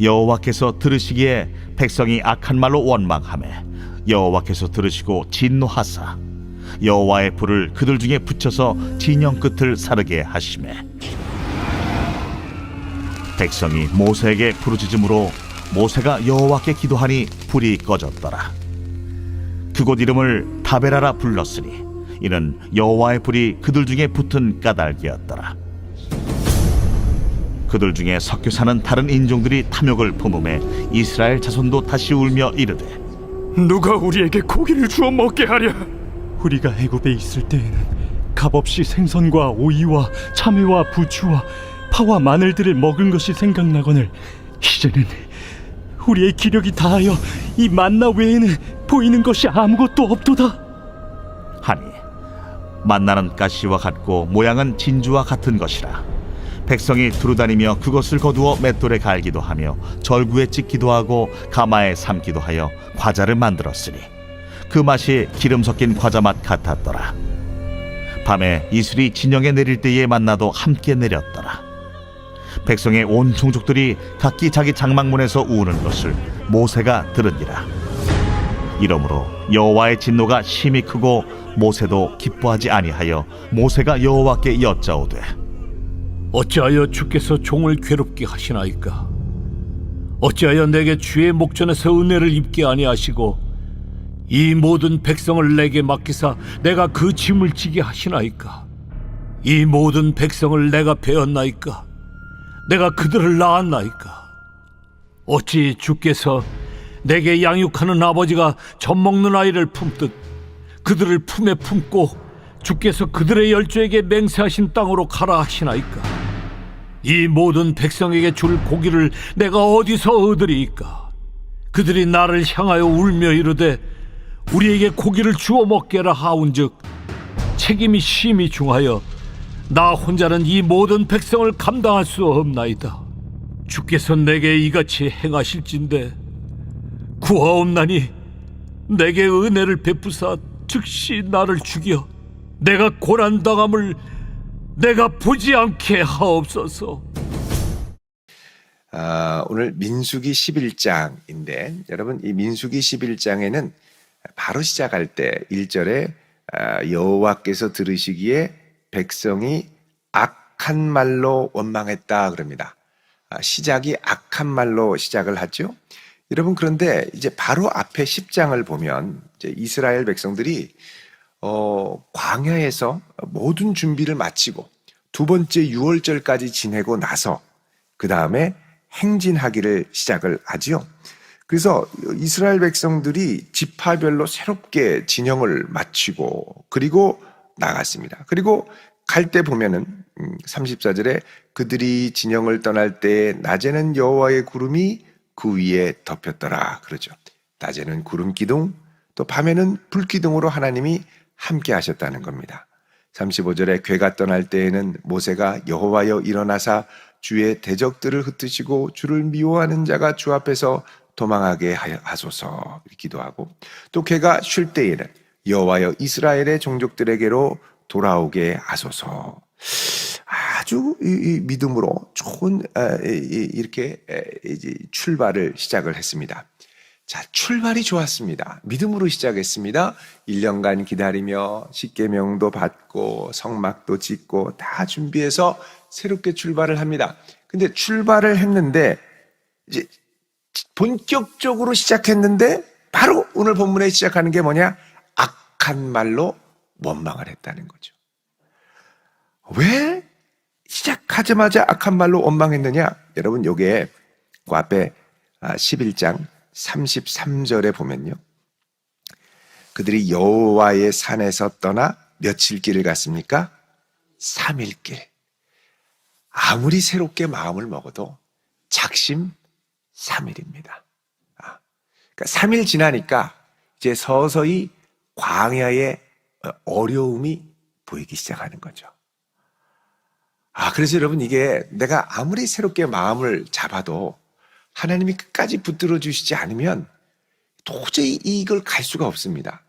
여호와께서 들으시기에 백성이 악한 말로 원망하매 여호와께서 들으시고 진노하사 여호와의 불을 그들 중에 붙여서 진영 끝을 사르게 하시매 백성이 모세에게 부르짖음으로 모세가 여호와께 기도하니 불이 꺼졌더라. 그곳 이름을 다베라라 불렀으니 이는 여호와의 불이 그들 중에 붙은 까닭이었더라. 그들 중에 섞여 사는 다른 인종들이 탐욕을 품음에 이스라엘 자손도 다시 울며 이르되 누가 우리에게 고기를 주어 먹게 하랴? 우리가 애굽에 있을 때에는 값없이 생선과 오이와 참외와 부추와 파와 마늘들을 먹은 것이 생각나거늘 이제는 우리의 기력이 다하여 이 만나 외에는 보이는 것이 아무것도 없도다. 하니 만나는 가시와 같고 모양은 진주와 같은 것이라 백성이 두루다니며 그것을 거두어 맷돌에 갈기도 하며 절구에 찍기도 하고 가마에 삶기도 하여 과자를 만들었으니 그 맛이 기름 섞인 과자 맛 같았더라. 밤에 이슬이 진영에 내릴 때에 만나도 함께 내렸더라. 백성의 온 종족들이 각기 자기 장막문에서 우는 것을 모세가 들으니라. 이러므로 여호와의 진노가 심히 크고 모세도 기뻐하지 아니하여 모세가 여호와께 여짜오되 어찌하여 주께서 종을 괴롭게 하시나이까? 어찌하여 내게 주의 목전에서 은혜를 입게 아니하시고 이 모든 백성을 내게 맡기사 내가 그 짐을 지게 하시나이까? 이 모든 백성을 내가 베었나이까? 내가 그들을 낳았나이까? 어찌 주께서 내게 양육하는 아버지가 젖 먹는 아이를 품듯 그들을 품에 품고 주께서 그들의 열조에게 맹세하신 땅으로 가라 하시나이까? 이 모든 백성에게 줄 고기를 내가 어디서 얻으리이까? 그들이 나를 향하여 울며 이르되 우리에게 고기를 주어 먹게라 하온즉 책임이 심히 중하여 나 혼자는 이 모든 백성을 감당할 수 없나이다. 주께서 내게 이같이 행하실진대 구하옵나니 내게 은혜를 베푸사 즉시 나를 죽여 내가 고난당함을 내가 보지 않게 하옵소서. 오늘 민수기 11장인데 여러분 이 민수기 11장에는 바로 시작할 때 1절에 여호와께서 들으시기에 백성이 악한 말로 원망했다 그럽니다. 시작이 악한 말로 시작을 하죠. 여러분 그런데 이제 바로 앞에 10장을 보면 이제 이스라엘 백성들이 광야에서 모든 준비를 마치고 두 번째 6월절까지 지내고 나서 그 다음에 행진하기를 시작을 하지요. 그래서 이스라엘 백성들이 지파별로 새롭게 진영을 마치고 그리고 나갔습니다. 그리고 갈 때 보면은 34절에 그들이 진영을 떠날 때 낮에는 여호와의 구름이 그 위에 덮였더라 그러죠. 낮에는 구름 기둥 또 밤에는 불 기둥으로 하나님이 함께 하셨다는 겁니다. 35절에 괴가 떠날 때에는 모세가 여호와여 일어나사 주의 대적들을 흩으시고 주를 미워하는 자가 주 앞에서 도망하게 하소서 기도하고 또 괴가 쉴 때에는 여호와여 이스라엘의 종족들에게로 돌아오게 하소서. 아주 믿음으로 좋은 이렇게 출발을 시작을 했습니다. 자, 출발이 좋았습니다. 믿음으로 시작했습니다. 1년간 기다리며 십계명도 받고 성막도 짓고 다 준비해서 새롭게 출발을 합니다. 근데 출발을 했는데 이제 본격적으로 시작했는데 바로 오늘 본문에 시작하는 게 뭐냐? 악한 말로 원망을 했다는 거죠. 왜 시작하자마자 악한 말로 원망했느냐? 여러분 요게 그 앞에 11장 33절에 보면요. 그들이 여호와의 산에서 떠나 며칠 길을 갔습니까? 3일 길. 아무리 새롭게 마음을 먹어도 작심 3일입니다. 그러니까 3일 지나니까 이제 서서히 광야의 어려움이 보이기 시작하는 거죠. 그래서 여러분 이게 내가 아무리 새롭게 마음을 잡아도 하나님이 끝까지 붙들어 주시지 않으면 도저히 이걸 갈 수가 없습니다.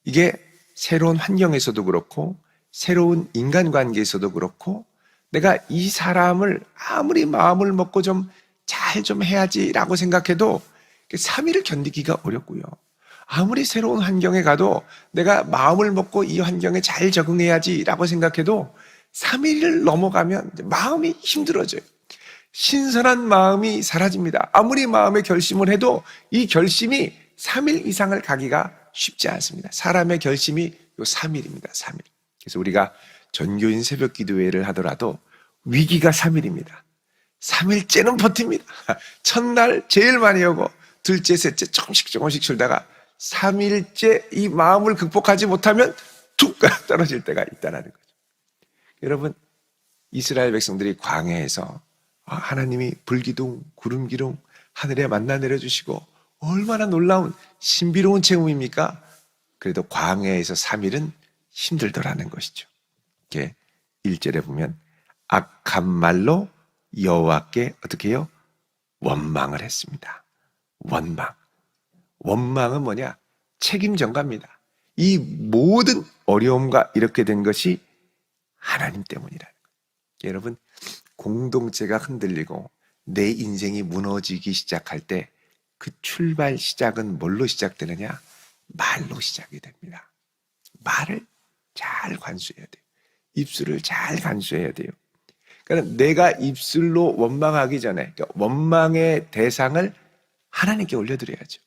이게 새로운 환경에서도 그렇고 새로운 인간관계에서도 그렇고 내가 이 사람을 아무리 마음을 먹고 좀 잘 잘 좀 해야지라고 생각해도 3일을 견디기가 어렵고요. 아무리 새로운 환경에 가도 내가 마음을 먹고 이 환경에 잘 적응해야지라고 생각해도 3일을 넘어가면 마음이 힘들어져요. 신선한 마음이 사라집니다. 아무리 마음의 결심을 해도 이 결심이 3일 이상을 가기가 쉽지 않습니다. 사람의 결심이 요 3일입니다. 3일. 그래서 우리가 전교인 새벽 기도회를 하더라도 위기가 3일입니다. 3일째는 버팁니다. 첫날 제일 많이 오고 둘째, 셋째 조금씩 줄다가 3일째 이 마음을 극복하지 못하면 툭 떨어질 때가 있다는 거죠. 여러분, 이스라엘 백성들이 광야에서 하나님이 불기둥, 구름기둥 하늘에 만나 내려주시고 얼마나 놀라운 신비로운 체험입니까? 그래도 광야에서 3일은 힘들더라는 것이죠. 이게 1절에 보면 악한 말로 여호와께 어떻게 해요? 원망을 했습니다. 원망은 뭐냐? 책임 전가입니다. 이 모든 어려움과 이렇게 된 것이 하나님 때문이라는 거예요. 여러분, 공동체가 흔들리고 내 인생이 무너지기 시작할 때 그 출발 시작은 뭘로 시작되느냐? 말로 시작이 됩니다. 말을 잘 관수해야 돼요. 입술을 잘 간수해야 돼요. 그러니까 내가 입술로 원망하기 전에 원망의 대상을 하나님께 올려드려야죠.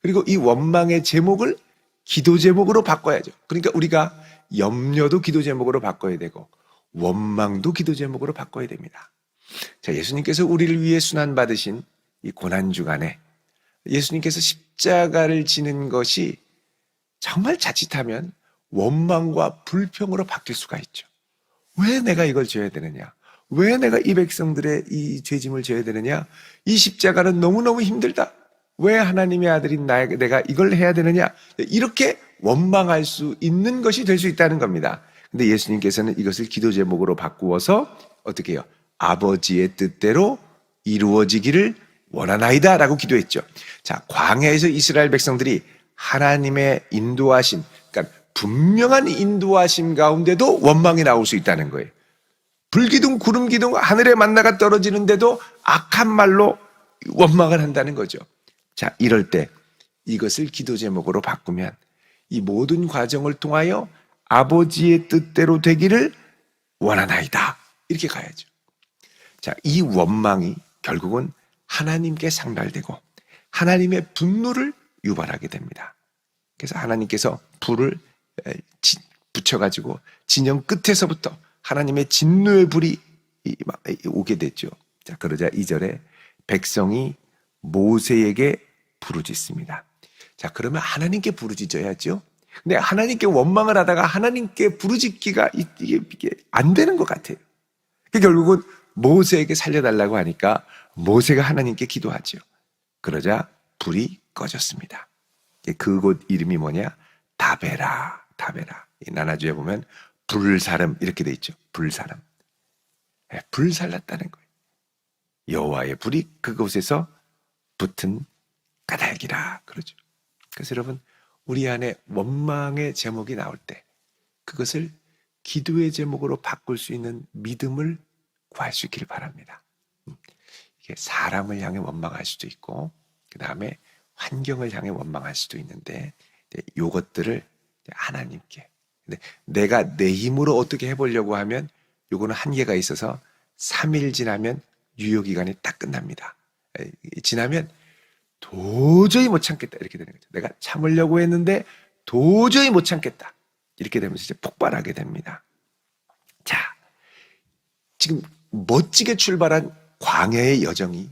그리고 이 원망의 제목을 기도 제목으로 바꿔야죠. 그러니까 우리가 염려도 기도 제목으로 바꿔야 되고 원망도 기도 제목으로 바꿔야 됩니다. 자, 예수님께서 우리를 위해 순환 받으신 이 고난 주간에 예수님께서 십자가를 지는 것이 정말 자칫하면 원망과 불평으로 바뀔 수가 있죠. 왜 내가 이걸 져야 되느냐? 왜 내가 이 백성들의 이 죄짐을 져야 되느냐? 이 십자가는 너무너무 힘들다. 왜 하나님의 아들인 내가 이걸 해야 되느냐? 이렇게 원망할 수 있는 것이 될 수 있다는 겁니다. 근데 예수님께서는 이것을 기도 제목으로 바꾸어서 어떻게 해요? 아버지의 뜻대로 이루어지기를 원하나이다 라고 기도했죠. 자, 광야에서 이스라엘 백성들이 하나님의 인도하심, 그러니까 분명한 인도하심 가운데도 원망이 나올 수 있다는 거예요. 불기둥, 구름기둥, 하늘에 만나가 떨어지는데도 악한 말로 원망을 한다는 거죠. 자, 이럴 때 이것을 기도 제목으로 바꾸면 이 모든 과정을 통하여 아버지의 뜻대로 되기를 원하나이다. 이렇게 가야죠. 자, 이 원망이 결국은 하나님께 상달되고 하나님의 분노를 유발하게 됩니다. 그래서 하나님께서 불을 붙여가지고 진영 끝에서부터 하나님의 진노의 불이 오게 됐죠. 자, 그러자 2절에 백성이 모세에게 부르짖습니다. 자, 그러면 하나님께 부르짖어야죠. 근데 하나님께 원망을 하다가 하나님께 부르짖기가 이게 안 되는 것 같아요. 결국은 모세에게 살려달라고 하니까 모세가 하나님께 기도하죠. 그러자 불이 꺼졌습니다. 그곳 이름이 뭐냐? 다베라. 이 나나주에 보면 불사름 이렇게 돼 있죠. 불사름. 불살랐다는 거예요. 여호와의 불이 그곳에서 붙은 까닭이라 그러죠. 그래서 여러분, 우리 안에 원망의 제목이 나올 때 그것을 기도의 제목으로 바꿀 수 있는 믿음을 구할 수 있기를 바랍니다. 이게 사람을 향해 원망할 수도 있고 그 다음에 환경을 향해 원망할 수도 있는데 이것들을 하나님께, 근데 내가 내 힘으로 어떻게 해보려고 하면 요거는 한계가 있어서 3일 지나면 유효기간이 딱 끝납니다. 지나면 도저히 못 참겠다 이렇게 되는 거죠. 내가 참으려고 했는데 도저히 못 참겠다 이렇게 되면서 이제 폭발하게 됩니다. 자, 지금 멋지게 출발한 광야의 여정이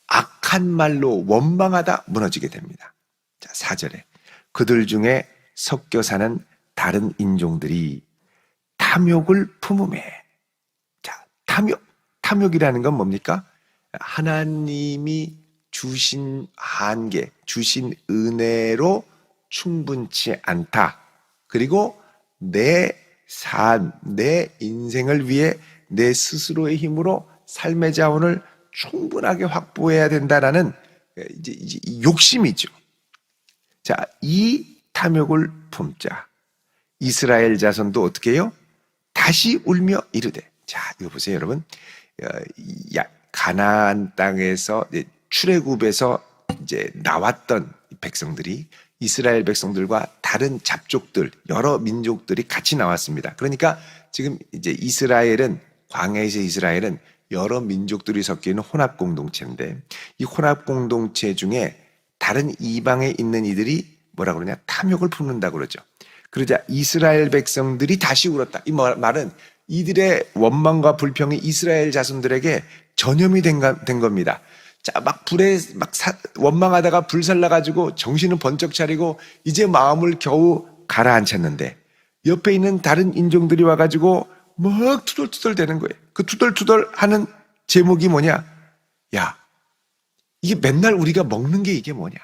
악한 말로 원망하다 무너지게 됩니다. 자, 4절에 그들 중에 섞여 사는 다른 인종들이 탐욕을 품음에. 자, 탐욕이라는 건 뭡니까? 하나님이 주신 한계, 주신 은혜로 충분치 않다. 그리고 내 삶, 내 인생을 위해 내 스스로의 힘으로 삶의 자원을 충분하게 확보해야 된다라는 이제 욕심이죠. 자, 이 탐욕을 품자. 이스라엘 자손도 어떻게 해요? 다시 울며 이르되. 자, 이거 보세요, 여러분. 가나안 땅에서 이제 출애굽에서 이제 나왔던 백성들이 이스라엘 백성들과 다른 잡족들, 여러 민족들이 같이 나왔습니다. 그러니까 지금 이제 이스라엘은, 광야에서 이스라엘은 여러 민족들이 섞여 있는 혼합 공동체인데, 이 혼합 공동체 중에 다른 이방에 있는 이들이 뭐라 그러냐, 탐욕을 품는다 그러죠. 그러자 이스라엘 백성들이 다시 울었다. 이 말은 이들의 원망과 불평이 이스라엘 자손들에게 전염이 된 겁니다. 자, 막 불에 원망하다가 불살라가지고 정신은 번쩍 차리고 이제 마음을 겨우 가라앉혔는데, 옆에 있는 다른 인종들이 와가지고 막 투덜투덜 대는 거예요. 그 투덜투덜 하는 제목이 뭐냐? 야, 이게 맨날 우리가 먹는 게 이게 뭐냐?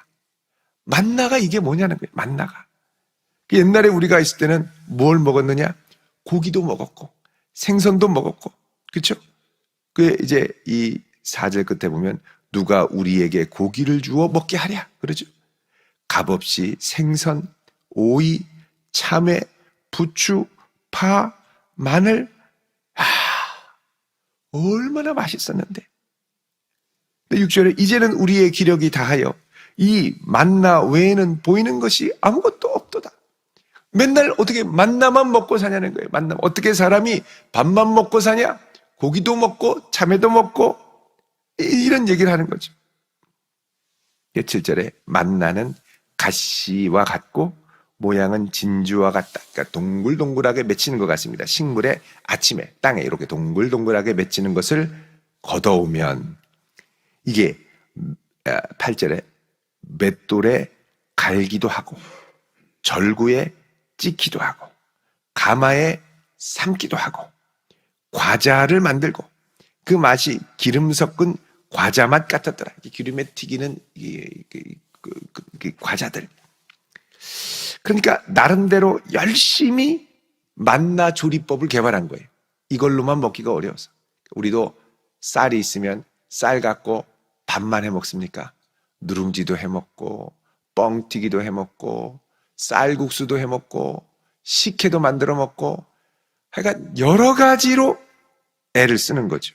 만나가 이게 뭐냐는 거예요. 만나가. 옛날에 우리가 있을 때는 뭘 먹었느냐? 고기도 먹었고 생선도 먹었고, 그렇죠? 그 이제 이 4절 끝에 보면 누가 우리에게 고기를 주어 먹게 하랴 그러죠. 값없이 생선, 오이, 참외, 부추, 파, 마늘, 얼마나 맛있었는데. 근데 6절에 이제는 우리의 기력이 다하여 이 만나 외에는 보이는 것이 아무것도 없도다. 맨날 어떻게 만나만 먹고 사냐는 거예요. 만나. 어떻게 사람이 밥만 먹고 사냐? 고기도 먹고 참외도 먹고, 이런 얘기를 하는 거죠. 7절에 만나는 가시와 같고 모양은 진주와 같다. 그러니까 동글동글하게 맺히는 것 같습니다. 식물의 아침에 땅에 이렇게 동글동글하게 맺히는 것을 걷어오면, 이게 8절에 맷돌에 갈기도 하고 절구에 찢기도 하고 가마에 삶기도 하고 과자를 만들고, 그 맛이 기름 섞은 과자 맛 같았더라. 기름에 튀기는 과자들. 그러니까 나름대로 열심히 만나 조리법을 개발한 거예요. 이걸로만 먹기가 어려워서. 우리도 쌀이 있으면 쌀 갖고 밥만 해 먹습니까? 누룽지도 해 먹고 뻥튀기도 해 먹고 쌀국수도 해 먹고 식혜도 만들어 먹고, 하여간 여러 가지로 애를 쓰는 거죠.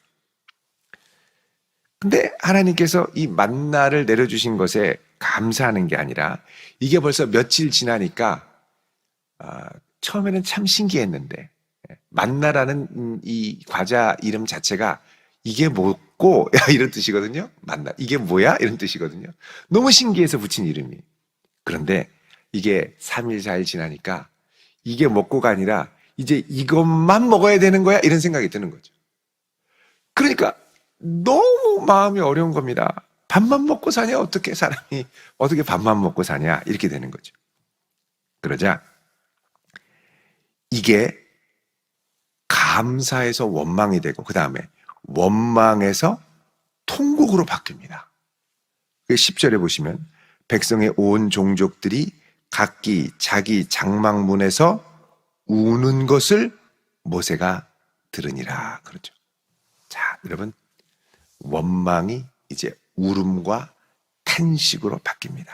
근데 하나님께서 이 만나를 내려주신 것에 감사하는 게 아니라, 이게 벌써 며칠 지나니까 처음에는 참 신기했는데, 만나라는 이 과자 이름 자체가 이게 뭐고 이런 뜻이거든요. 만나, 이게 뭐야? 이런 뜻이거든요. 너무 신기해서 붙인 이름이. 그런데 이게 3일 4일 지나니까 이게 먹고가 아니라 이제 이것만 먹어야 되는 거야, 이런 생각이 드는 거죠. 그러니까 너무 마음이 어려운 겁니다. 밥만 먹고 사냐? 어떻게 사람이 어떻게 밥만 먹고 사냐? 이렇게 되는 거죠. 그러자 이게 감사에서 원망이 되고, 그 다음에 원망에서 통곡으로 바뀝니다. 10절에 보시면 백성의 온 종족들이 각기 자기 장막문에서 우는 것을 모세가 들으니라 그러죠. 자, 여러분, 원망이 이제 울음과 탄식으로 바뀝니다.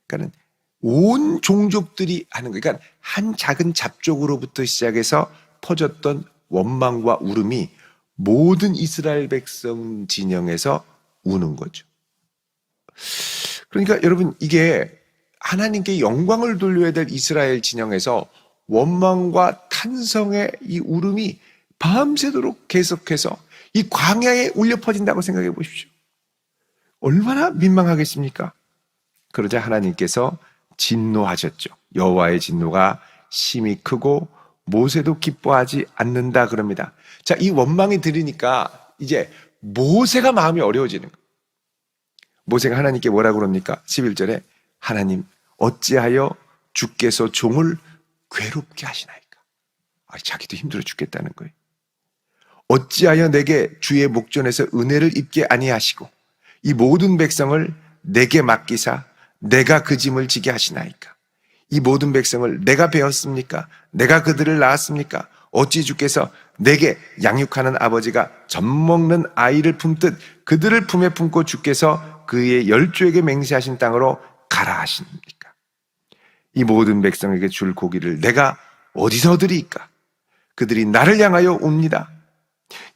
그러니까 온 종족들이 하는 거예요. 그러니까 한 작은 잡족으로부터 시작해서 퍼졌던 원망과 울음이 모든 이스라엘 백성 진영에서 우는 거죠. 그러니까 여러분, 이게 하나님께 영광을 돌려야 될 이스라엘 진영에서 원망과 탄성의 이 울음이 밤새도록 계속해서 이 광야에 울려 퍼진다고 생각해 보십시오. 얼마나 민망하겠습니까? 그러자 하나님께서 진노하셨죠. 여호와의 진노가 심히 크고 모세도 기뻐하지 않는다 그럽니다. 자, 이 원망이 들으니까 이제 모세가 마음이 어려워지는 거예요. 모세가 하나님께 뭐라고 그럽니까? 11절에 하나님, 어찌하여 주께서 종을 괴롭게 하시나이까? 자기도 힘들어 죽겠다는 거예요. 어찌하여 내게 주의 목전에서 은혜를 입게 아니하시고 이 모든 백성을 내게 맡기사 내가 그 짐을 지게 하시나이까? 이 모든 백성을 내가 배웠습니까? 내가 그들을 낳았습니까? 어찌 주께서 내게 양육하는 아버지가 젖먹는 아이를 품듯 그들을 품에 품고 주께서 그의 열조에게 맹세하신 땅으로 가라 하십니까? 이 모든 백성에게 줄 고기를 내가 어디서 드리까? 그들이 나를 향하여 옵니다.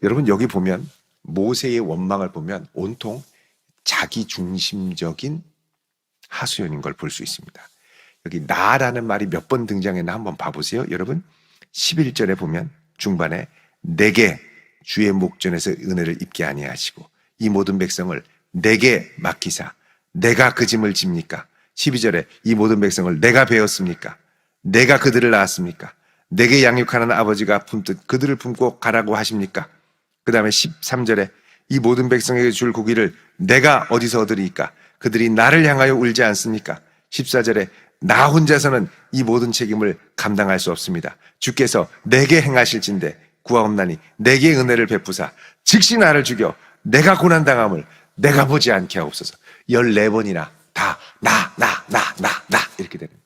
여러분, 여기 보면 모세의 원망을 보면 온통 자기 중심적인 하소연인 걸 볼 수 있습니다. 여기 나라는 말이 몇 번 등장했나 한번 봐보세요. 여러분 11절에 보면 중반에 내게 주의 목전에서 은혜를 입게 아니하시고 이 모든 백성을 내게 맡기사 내가 그 짐을 집니까? 12절에 이 모든 백성을 내가 배웠습니까? 내가 그들을 낳았습니까? 내게 양육하는 아버지가 품듯 그들을 품고 가라고 하십니까? 그 다음에 13절에 이 모든 백성에게 줄 고기를 내가 어디서 얻으리이까? 그들이 나를 향하여 울지 않습니까? 14절에 나 혼자서는 이 모든 책임을 감당할 수 없습니다. 주께서 내게 행하실진대 구하옵나니 내게 은혜를 베푸사 즉시 나를 죽여 내가 고난당함을 내가 보지 않게 하옵소서. 14번이나 다 나 이렇게 되는 거예요.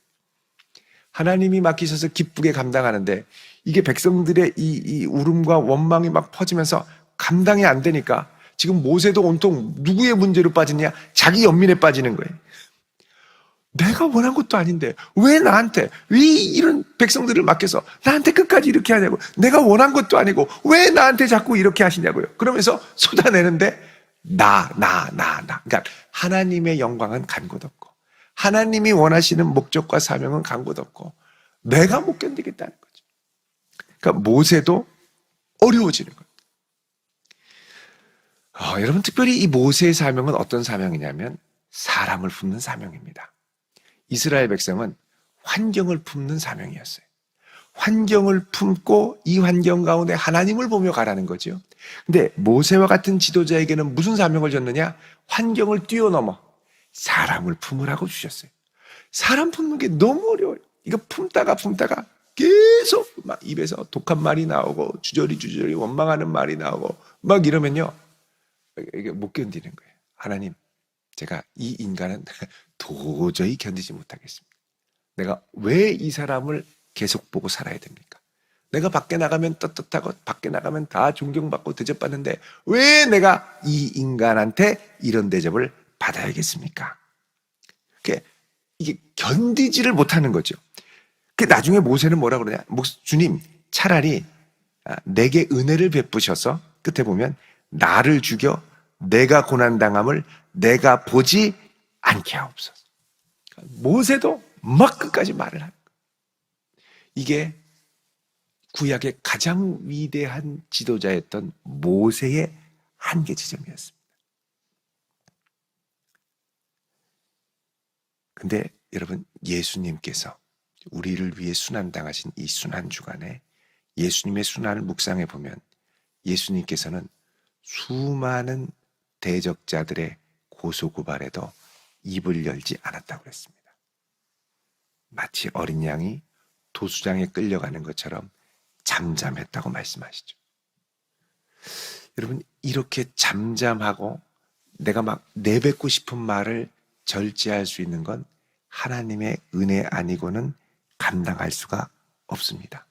하나님이 맡기셔서 기쁘게 감당하는데 이게 백성들의 이 울음과 원망이 막 퍼지면서 감당이 안 되니까 지금 모세도 온통 누구의 문제로 빠지냐? 자기 연민에 빠지는 거예요. 내가 원한 것도 아닌데 왜 나한테 왜 이런 백성들을 맡겨서 나한테 끝까지 이렇게 하냐고. 내가 원한 것도 아니고 왜 나한테 자꾸 이렇게 하시냐고요. 그러면서 쏟아내는데 나. 그러니까 하나님의 영광은 간 곳 없고 하나님이 원하시는 목적과 사명은 간 곳 없고 내가 못 견디겠다는 거죠. 그러니까 모세도 어려워지는 거예요. 여러분 특별히 이 모세의 사명은 어떤 사명이냐면 사람을 품는 사명입니다. 이스라엘 백성은 환경을 품는 사명이었어요. 환경을 품고 이 환경 가운데 하나님을 보며 가라는 거죠. 근데 모세와 같은 지도자에게는 무슨 사명을 줬느냐? 환경을 뛰어넘어 사람을 품으라고 주셨어요. 사람 품는 게 너무 어려워요. 이거 품다가 계속 막 입에서 독한 말이 나오고 주저리 원망하는 말이 나오고 막 이러면요. 이게 못 견디는 거예요. 하나님, 제가 이 인간은 도저히 견디지 못하겠습니다. 내가 왜 이 사람을 계속 보고 살아야 됩니까? 내가 밖에 나가면 떳떳하고 밖에 나가면 다 존경받고 대접받는데 왜 내가 이 인간한테 이런 대접을 받아야겠습니까? 이게 견디지를 못하는 거죠. 나중에 모세는 뭐라 그러냐? 주님, 차라리 내게 은혜를 베푸셔서 끝에 보면 나를 죽여 내가 고난당함을 내가 보지 않게 하옵소서. 모세도 막 끝까지 말을 하는 거예요. 이게 구약의 가장 위대한 지도자였던 모세의 한계 지점이었습니다. 근데 여러분, 예수님께서 우리를 위해 순환당하신 이 순환주간에 예수님의 순환을 묵상해 보면 예수님께서는 수많은 대적자들의 고소고발에도 입을 열지 않았다고 그랬습니다. 마치 어린 양이 도수장에 끌려가는 것처럼 잠잠했다고 말씀하시죠. 여러분, 이렇게 잠잠하고 내가 막 내뱉고 싶은 말을 절제할 수 있는 건 하나님의 은혜 아니고는 감당할 수가 없습니다.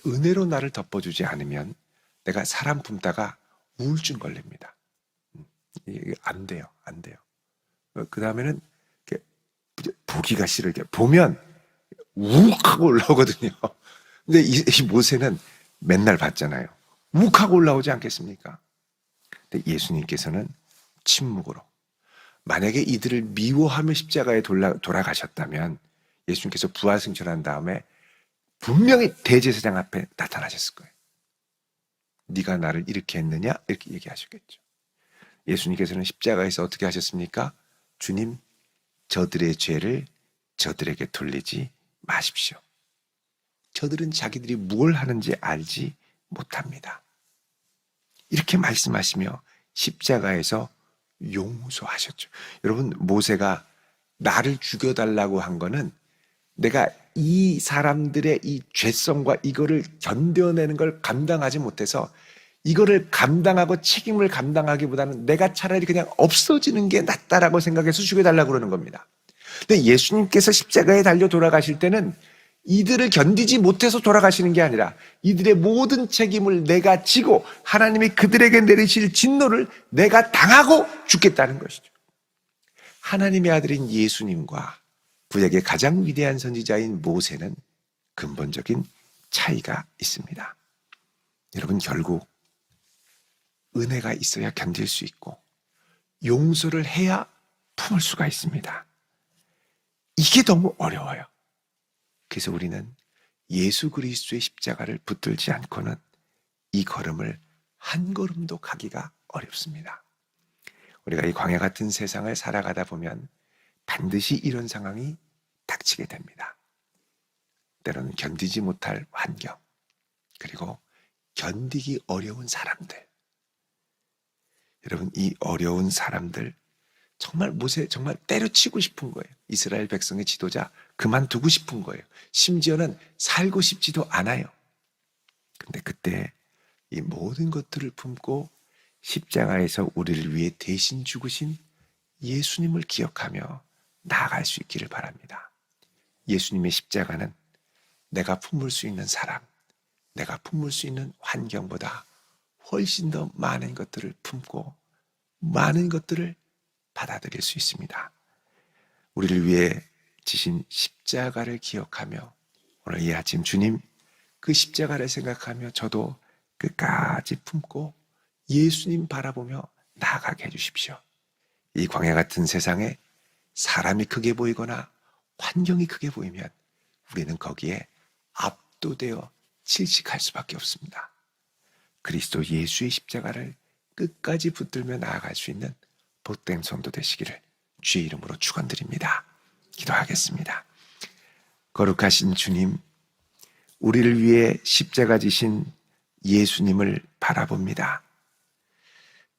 은혜로 나를 덮어주지 않으면 내가 사람 품다가 우울증 걸립니다. 이게 안 돼요. 그 다음에는 보기가 싫어. 이렇게 보면 욱하고 올라오거든요. 근데 이 모세는 맨날 봤잖아요. 욱하고 올라오지 않겠습니까? 근데 예수님께서는 침묵으로, 만약에 이들을 미워하며 십자가에 돌아가셨다면 예수님께서 부활승천한 다음에 분명히 대제사장 앞에 나타나셨을 거예요. 네가 나를 이렇게 했느냐? 이렇게 얘기하셨겠죠. 예수님께서는 십자가에서 어떻게 하셨습니까? 주님, 저들의 죄를 저들에게 돌리지 마십시오. 저들은 자기들이 뭘 하는지 알지 못합니다. 이렇게 말씀하시며 십자가에서 용서하셨죠. 여러분, 모세가 나를 죽여달라고 한 거는 내가 이 사람들의 이 죄성과 이거를 견뎌내는 걸 감당하지 못해서 이거를 감당하고 책임을 감당하기보다는 내가 차라리 그냥 없어지는 게 낫다라고 생각해서 죽여달라고 그러는 겁니다. 근데 예수님께서 십자가에 달려 돌아가실 때는 이들을 견디지 못해서 돌아가시는 게 아니라 이들의 모든 책임을 내가 지고 하나님이 그들에게 내리실 진노를 내가 당하고 죽겠다는 것이죠. 하나님의 아들인 예수님과 구약의 가장 위대한 선지자인 모세는 근본적인 차이가 있습니다. 여러분, 결국 은혜가 있어야 견딜 수 있고 용서를 해야 품을 수가 있습니다. 이게 너무 어려워요. 그래서 우리는 예수 그리스도의 십자가를 붙들지 않고는 이 걸음을 한 걸음도 가기가 어렵습니다. 우리가 이 광야 같은 세상을 살아가다 보면 반드시 이런 상황이 닥치게 됩니다. 때로는 견디지 못할 환경, 그리고 견디기 어려운 사람들. 여러분, 이 어려운 사람들 정말 모세 정말 때려치고 싶은 거예요. 이스라엘 백성의 지도자 그만두고 싶은 거예요. 심지어는 살고 싶지도 않아요. 근데 그때 이 모든 것들을 품고 십자가에서 우리를 위해 대신 죽으신 예수님을 기억하며 나아갈 수 있기를 바랍니다. 예수님의 십자가는 내가 품을 수 있는 사람, 내가 품을 수 있는 환경보다 훨씬 더 많은 것들을 품고 많은 것들을 받아들일 수 있습니다. 우리를 위해 지신 십자가를 기억하며 오늘 이 아침 주님 그 십자가를 생각하며 저도 끝까지 품고 예수님 바라보며 나아가게 해주십시오. 이 광야 같은 세상에 사람이 크게 보이거나 환경이 크게 보이면 우리는 거기에 압도되어 질식할 수밖에 없습니다. 그리스도 예수의 십자가를 끝까지 붙들며 나아갈 수 있는 복된 성도 되시기를 주의 이름으로 축원드립니다. 기도하겠습니다. 거룩하신 주님, 우리를 위해 십자가 지신 예수님을 바라봅니다.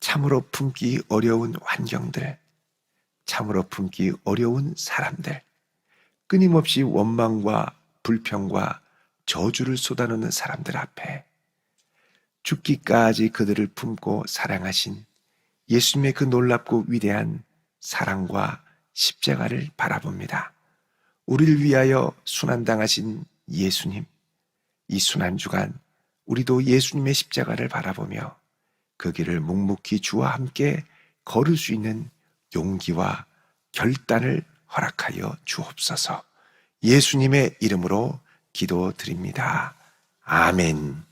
참으로 품기 어려운 환경들, 참으로 품기 어려운 사람들, 끊임없이 원망과 불평과 저주를 쏟아놓는 사람들 앞에 죽기까지 그들을 품고 사랑하신 예수님의 그 놀랍고 위대한 사랑과 십자가를 바라봅니다. 우리를 위하여 순환당하신 예수님, 이 순환주간 우리도 예수님의 십자가를 바라보며 그 길을 묵묵히 주와 함께 걸을 수 있는 용기와 결단을 허락하여 주옵소서. 예수님의 이름으로 기도드립니다. 아멘.